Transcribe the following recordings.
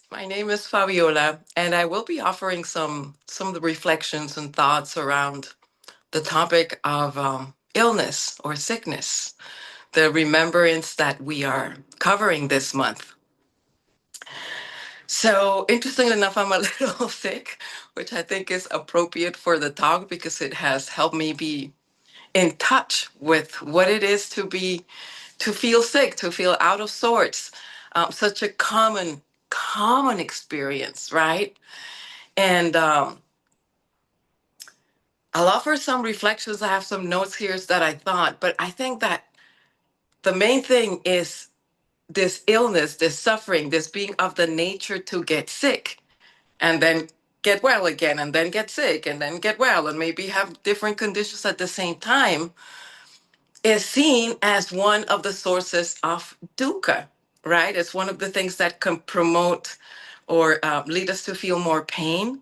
My name is Fabiola, and I will be offering some of the reflections and thoughts around the topic of illness or sickness, the remembrance that we are covering this month. So, interestingly enough, I'm a little sick, which I think is appropriate for the talk because it has helped me be in touch with what it is to feel sick, to feel out of sorts. Such a common experience, right? And I'll offer some reflections. I have some notes here that I thought, but I think that the main thing is this illness, this suffering, this being of the nature to get sick and then get well again, and then get sick and then get well, and maybe have different conditions at the same time, is seen as one of the sources of dukkha, right? It's one of the things that can promote or lead us to feel more pain,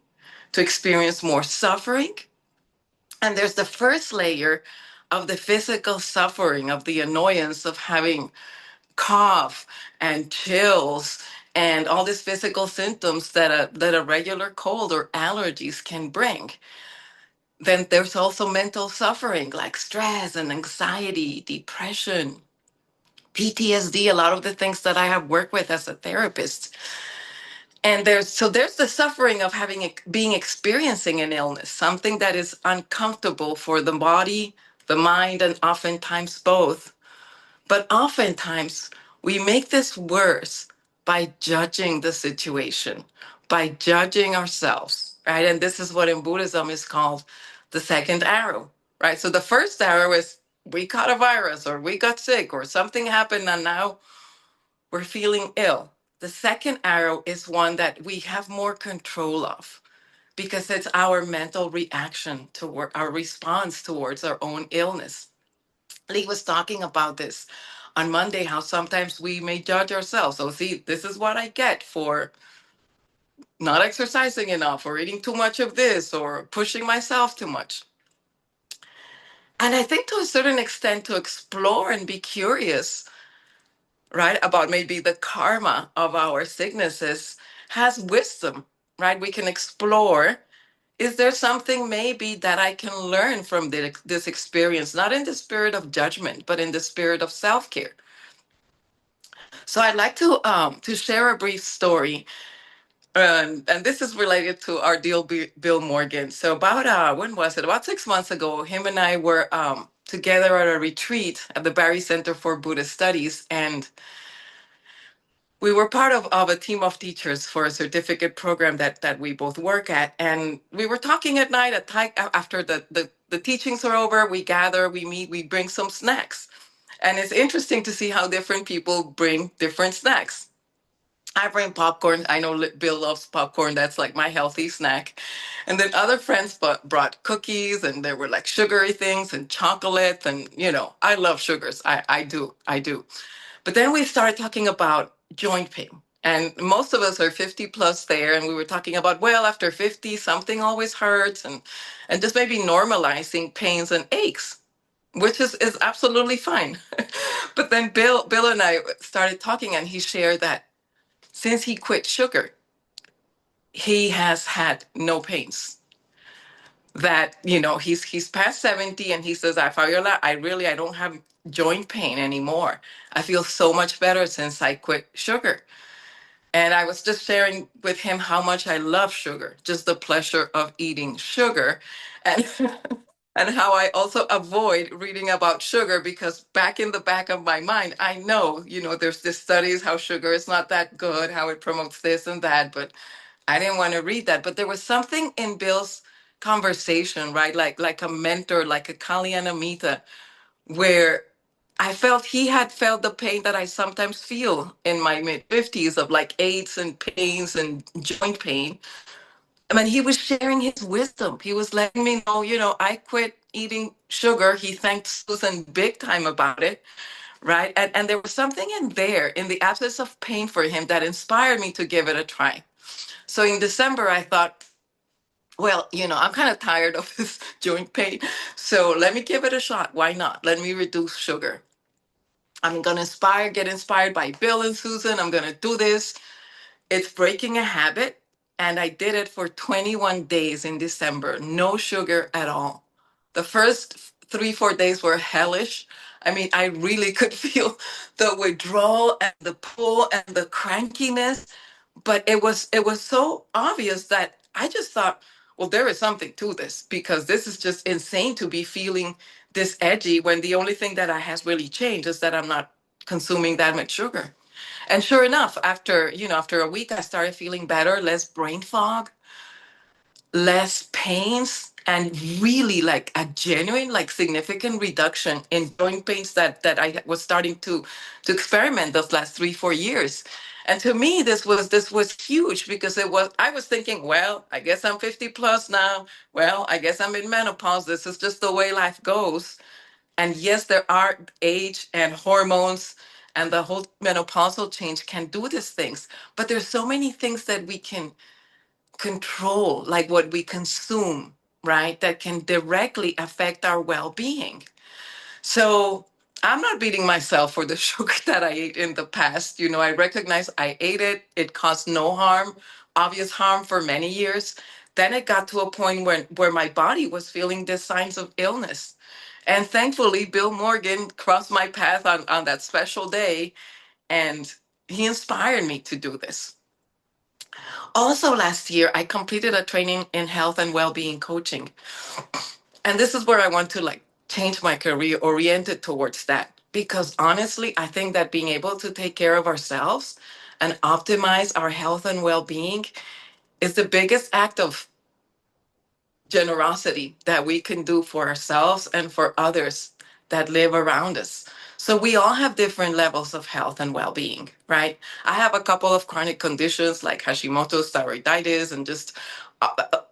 to experience more suffering. And there's the first layer of the physical suffering, of the annoyance of having cough and chills and all these physical symptoms that a regular cold or allergies can bring. Then there's also mental suffering like stress and anxiety, depression, PTSD, a lot of the things that I have worked with as a therapist. And there's the suffering of being experiencing an illness, something that is uncomfortable for the body, the mind, and oftentimes both. But oftentimes we make this worse by judging the situation, by judging ourselves, right? And this is what in Buddhism is called the second arrow, right? So the first arrow is we caught a virus or we got sick or something happened and now we're feeling ill. The second arrow is one that we have more control of because it's our mental reaction to our response towards our own illness. Lee was talking about this on Monday, how sometimes we may judge ourselves. So, see, this is what I get for not exercising enough or eating too much of this or pushing myself too much. And I think to a certain extent, to explore and be curious, right, about maybe the karma of our sicknesses has wisdom, right? We can explore. Is there something maybe that I can learn from this experience, not in the spirit of judgment, but in the spirit of self care? So I'd like to share a brief story, and this is related to our deal, Bill Morgan. So about when was it? About 6 months ago, him and I were together at a retreat at the Barry Center for Buddhist Studies, and we were part of a team of teachers for a certificate program that we both work at. And we were talking at night after the teachings are over, we gather, we meet, we bring some snacks. And it's interesting to see how different people bring different snacks. I bring popcorn. I know Bill loves popcorn. That's like my healthy snack. And then other friends brought cookies, and there were like sugary things and chocolate. And, I love sugars. I do. I do. But then we started talking about joint pain. And most of us are 50 plus there. And we were talking about, well, after 50, something always hurts, and just maybe normalizing pains and aches, which is absolutely fine. But then Bill and I started talking, and he shared that since he quit sugar, he has had no pains. That, he's past 70, and he says, Fabiola, I don't have joint pain anymore. I feel so much better since I quit sugar. And I was just sharing with him how much I love sugar, just the pleasure of eating sugar. And and how I also avoid reading about sugar because back in the back of my mind, I know, there's this studies how sugar is not that good, how it promotes this and that, but I didn't want to read that. But there was something in Bill's conversation, right? Like a mentor, like a Kalyanamita, where I felt he had felt the pain that I sometimes feel in my mid 50s of like aches and pains and joint pain. I mean, he was sharing his wisdom. He was letting me know, I quit eating sugar. He thanked Susan big time about it, right? And there was something in there, in the absence of pain for him, that inspired me to give it a try. So in December, I thought, well, I'm kind of tired of this joint pain. So let me give it a shot. Why not? Let me reduce sugar. I'm going to get inspired by Bill and Susan. I'm going to do this. It's breaking a habit. And I did it for 21 days in December, no sugar at all. The first 3, 4 days were hellish. I mean, I really could feel the withdrawal and the pull and the crankiness, but it was so obvious that I just thought, well, there is something to this, because this is just insane to be feeling this edgy when the only thing that I has really changed is that I'm not consuming that much sugar. And sure enough, after a week, I started feeling better, less brain fog, less pains, and really like a genuine, like significant reduction in joint pains that I was starting to experiment those last 3, 4 years. And to me, this was huge, because I was thinking, well, I guess I'm 50 plus now. Well, I guess I'm in menopause. This is just the way life goes. And yes, there are age and hormones and the whole menopausal change can do these things. But there's so many things that we can control, like what we consume, right? That can directly affect our well-being. So I'm not beating myself for the sugar that I ate in the past. I recognize I ate it. It caused no harm, obvious harm for many years. Then it got to a point where my body was feeling the signs of illness. And thankfully, Bill Morgan crossed my path on that special day, and he inspired me to do this. Also, last year, I completed a training in health and well-being coaching. And this is where I want to like change my career oriented towards that. Because honestly, I think that being able to take care of ourselves and optimize our health and well-being is the biggest act of generosity that we can do for ourselves and for others that live around us. So we all have different levels of health and well-being, right? I have a couple of chronic conditions like Hashimoto's thyroiditis and just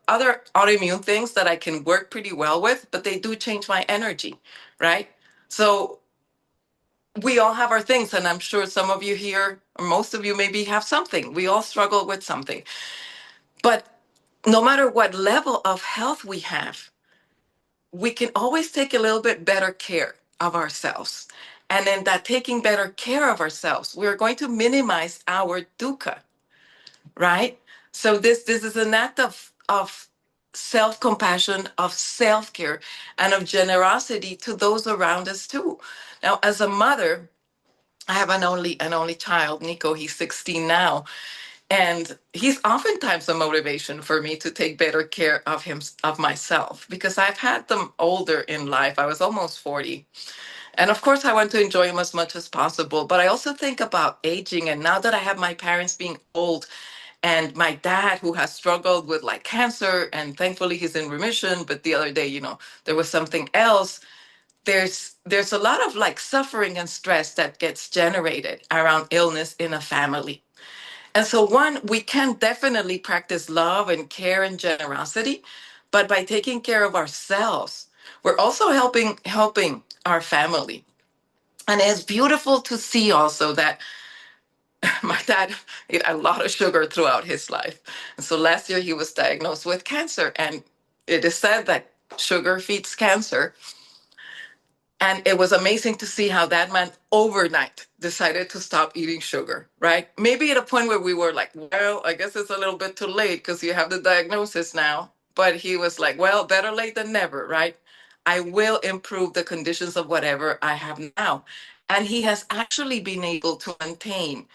other autoimmune things that I can work pretty well with, but they do change my energy, right? So we all have our things, and I'm sure some of you here, or most of you maybe have something. We all struggle with something. But no matter what level of health we have, we can always take a little bit better care of ourselves. And in that taking better care of ourselves, we're going to minimize our dukkha, right? So this is an act of self-compassion, of self-care, and of generosity to those around us too. Now, as a mother, I have an only child, Nico. He's 16 now, and he's oftentimes a motivation for me to take better care of myself, because I've had them older in life. I was almost 40. And of course, I want to enjoy him as much as possible. But I also think about aging. And now that I have my parents being old and my dad who has struggled with like cancer, and thankfully he's in remission. But the other day, there was something else. There's a lot of like suffering and stress that gets generated around illness in a family. And so, one, we can definitely practice love and care and generosity, but by taking care of ourselves, we're also helping our family. And it's beautiful to see also that my dad ate a lot of sugar throughout his life. And so last year he was diagnosed with cancer, and it is said that sugar feeds cancer. And it was amazing to see how that man overnight decided to stop eating sugar, right? Maybe at a point where we were like, well, I guess it's a little bit too late because you have the diagnosis now. But he was like, well, better late than never, right? I will improve the conditions of whatever I have now. And he has actually been able to maintain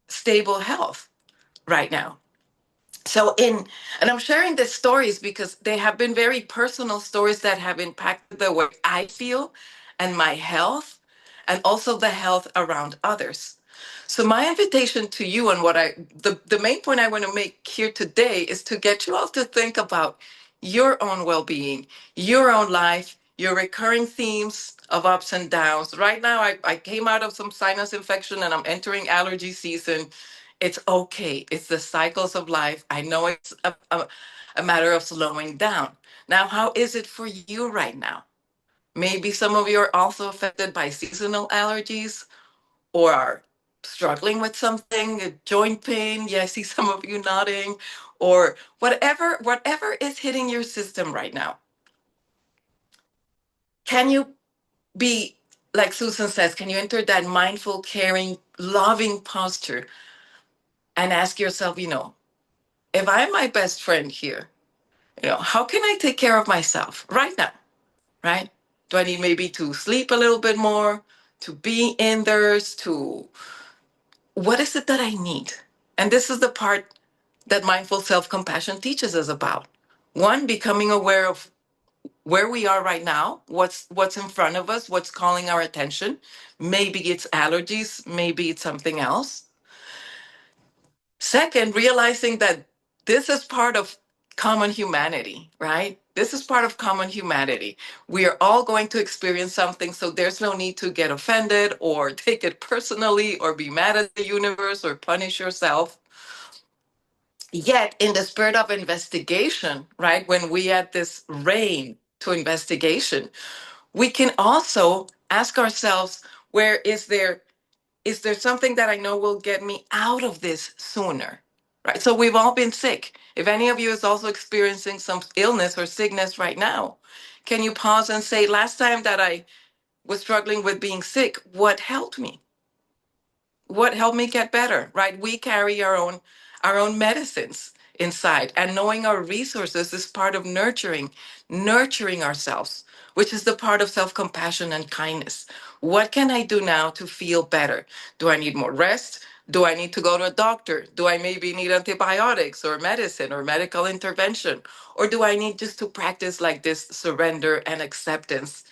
stable health right now. So and I'm sharing these stories because they have been very personal stories that have impacted the way I feel and my health, and also the health around others. So my invitation to you, and the main point I want to make here today, is to get you all to think about your own well-being, your own life, your recurring themes of ups and downs. Right now, I came out of some sinus infection and I'm entering allergy season. It's okay. It's the cycles of life. I know it's a matter of slowing down. Now, how is it for you right now? Maybe some of you are also affected by seasonal allergies or are struggling with something, a joint pain. Yeah, I see some of you nodding, or whatever is hitting your system right now. Can you be, like Susan says, can you enter that mindful, caring, loving posture and ask yourself, if I'm my best friend here, how can I take care of myself right now? Right? Do I need maybe to sleep a little bit more, to be indoors, to what is it that I need? And this is the part that mindful self compassion teaches us about. One, becoming aware of where we are right now, what's in front of us, what's calling our attention. Maybe it's allergies, maybe it's something else. Second, realizing that this is part of common humanity, right? This is part of common humanity. We are all going to experience something, so there's no need to get offended or take it personally or be mad at the universe or punish yourself. Yet, in the spirit of investigation, right, when we add this rain to investigation, we can also ask ourselves, where is there something that I know will get me out of this sooner? Right. So we've all been sick. If any of you is also experiencing some illness or sickness right now, can you pause and say, last time that I was struggling with being sick, what helped me? What helped me get better? Right. We carry our own medicines inside, and knowing our resources is part of nurturing ourselves, which is the part of self-compassion and kindness. What can I do now to feel better? Do I need more rest? Do I need to go to a doctor? Do I maybe need antibiotics or medicine or medical intervention? Or do I need just to practice like this surrender and acceptance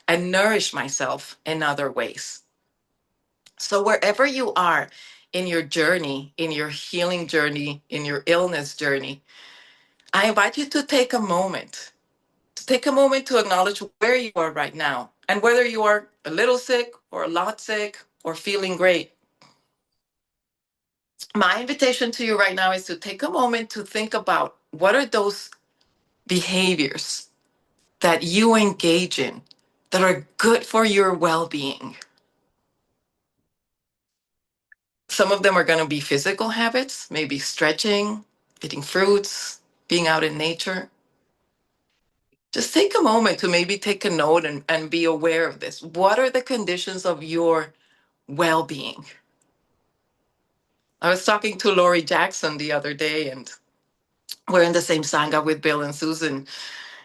and nourish myself in other ways? So, wherever you are in your journey, in your healing journey, in your illness journey, I invite you to take a moment to acknowledge where you are right now and whether you are a little sick or a lot sick or feeling great. My invitation to you right now is to take a moment to think about what are those behaviors that you engage in that are good for your well being. Some of them are going to be physical habits, maybe stretching, eating fruits, being out in nature. Just take a moment to maybe take a note and be aware of this. What are the conditions of your well being? I was talking to Lori Jackson the other day, and we're in the same Sangha with Bill and Susan.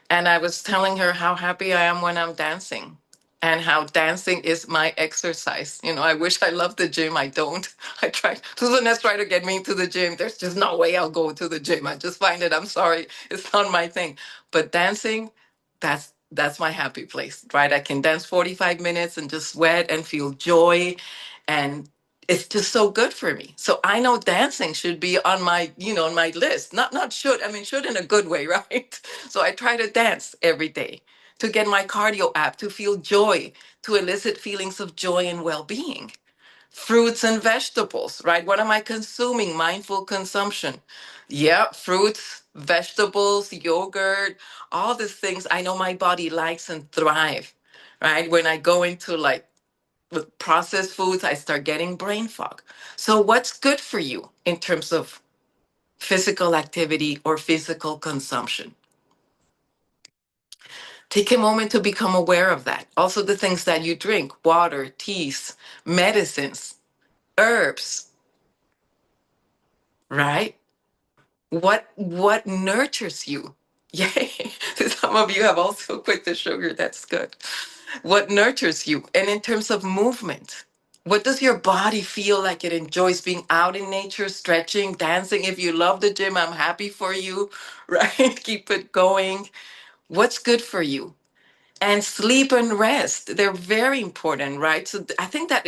And I was telling her how happy I am when I'm dancing and how dancing is my exercise. I wish I loved the gym. I don't. I tried. Susan has tried to get me into the gym. There's just no way I'll go to the gym. I just find it, I'm sorry, it's not my thing. But dancing, that's my happy place, right? I can dance 45 minutes and just sweat and feel joy. And it's just so good for me. So I know dancing should be on my list. Not should. I mean, should in a good way, right? So I try to dance every day to get my cardio up, to feel joy, to elicit feelings of joy and well-being. Fruits and vegetables, right? What am I consuming? Mindful consumption. Yeah, fruits, vegetables, yogurt, all these things I know my body likes and thrive, right? When I go into like with processed foods, I start getting brain fog. So, what's good for you in terms of physical activity or physical consumption? Take a moment to become aware of that. Also, the things that you drink: water, teas, medicines, herbs, right? What nurtures you? Yay. Some of you have also quit the sugar. That's good. What nurtures you? And in terms of movement, what does your body feel like it enjoys being out in nature, stretching, dancing? If you love the gym, I'm happy for you, right? Keep it going. What's good for you? And sleep and rest, they're very important, right? So I think that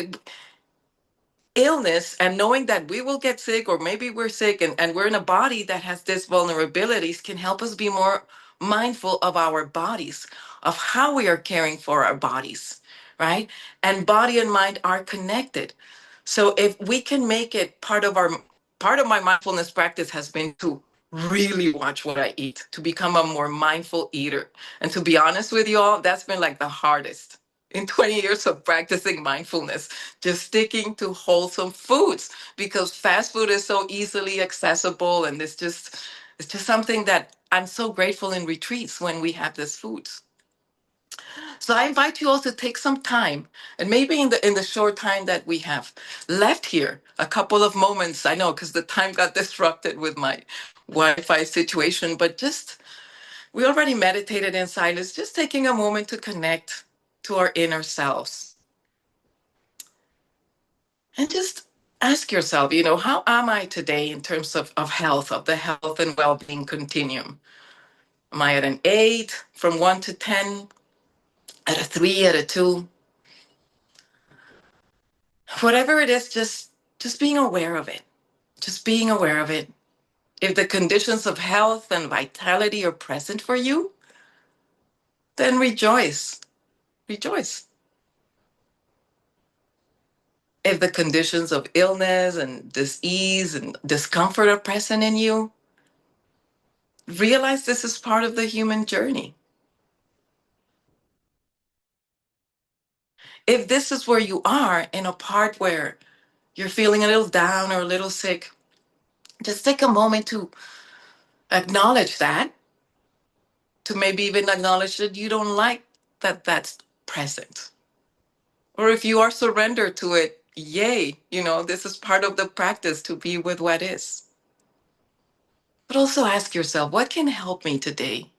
illness and knowing that we will get sick or maybe we're sick and we're in a body that has these vulnerabilities can help us be more mindful of our bodies, of how we are caring for our bodies, right? And body and mind are connected. So if we can make it part of my mindfulness practice has been to really watch what I eat, to become a more mindful eater. And to be honest with you all, that's been like the hardest in 20 years of practicing mindfulness, just sticking to wholesome foods because fast food is so easily accessible and it's just something that I'm so grateful in retreats when we have this food. So I invite you all to take some time, and maybe in the short time that we have left here, a couple of moments. I know because the time got disrupted with my Wi-Fi situation, but just we already meditated in silence. Just taking a moment to connect to our inner selves, and just ask yourself, how am I today in terms of health, of the health and well-being continuum? Am I at an 8 from 1 to 10, at a 3, at a 2? Whatever it is, just being aware of it. Just being aware of it. If the conditions of health and vitality are present for you, then rejoice. Rejoice. If the conditions of illness and disease and discomfort are present in you, realize this is part of the human journey. If this is where you are, in a part where you're feeling a little down or a little sick, just take a moment to acknowledge that, to maybe even acknowledge that you don't like that that's present. Or if you are surrendered to it, yay, this is part of the practice to be with what is. But also ask yourself, what can help me today?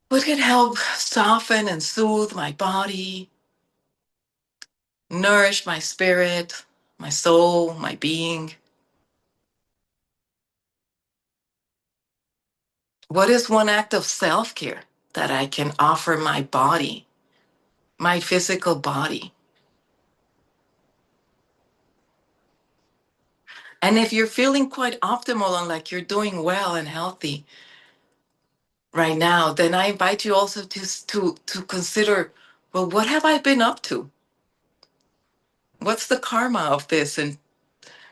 What can help soften and soothe my body, nourish my spirit, my soul, my being? What is one act of self care that I can offer my body, my physical body? And if you're feeling quite optimal and like you're doing well and healthy right now, then I invite you also to consider, well, what have I been up to? What's the karma of this? And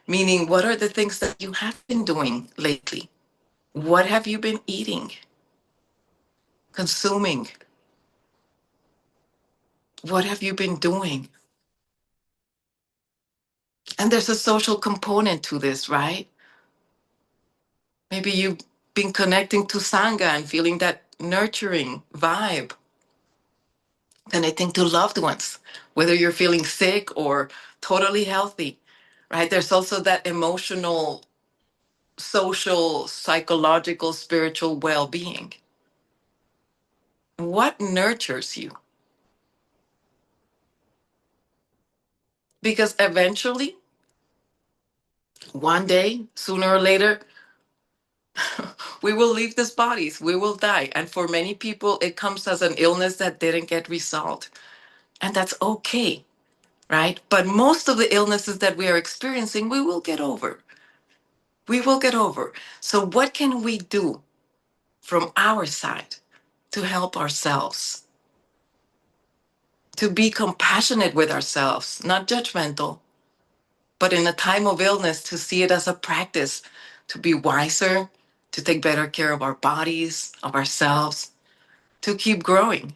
meaning, what are the things that you have been doing lately? What have you been eating, consuming? What have you been doing? And there's a social component to this, right? Maybe you've been connecting to Sangha and feeling that nurturing vibe, connecting to loved ones, whether you're feeling sick or totally healthy, right? There's also that emotional, social, psychological, spiritual well being. What nurtures you? Because eventually, one day, sooner or later, we will leave these bodies, we will die. And for many people, it comes as an illness that didn't get resolved. And that's okay, right? But most of the illnesses that we are experiencing, we will get over. We will get over. So, what can we do from our side to help ourselves? To be compassionate with ourselves, not judgmental, but in a time of illness, to see it as a practice, to be wiser, to take better care of our bodies, of ourselves, to keep growing.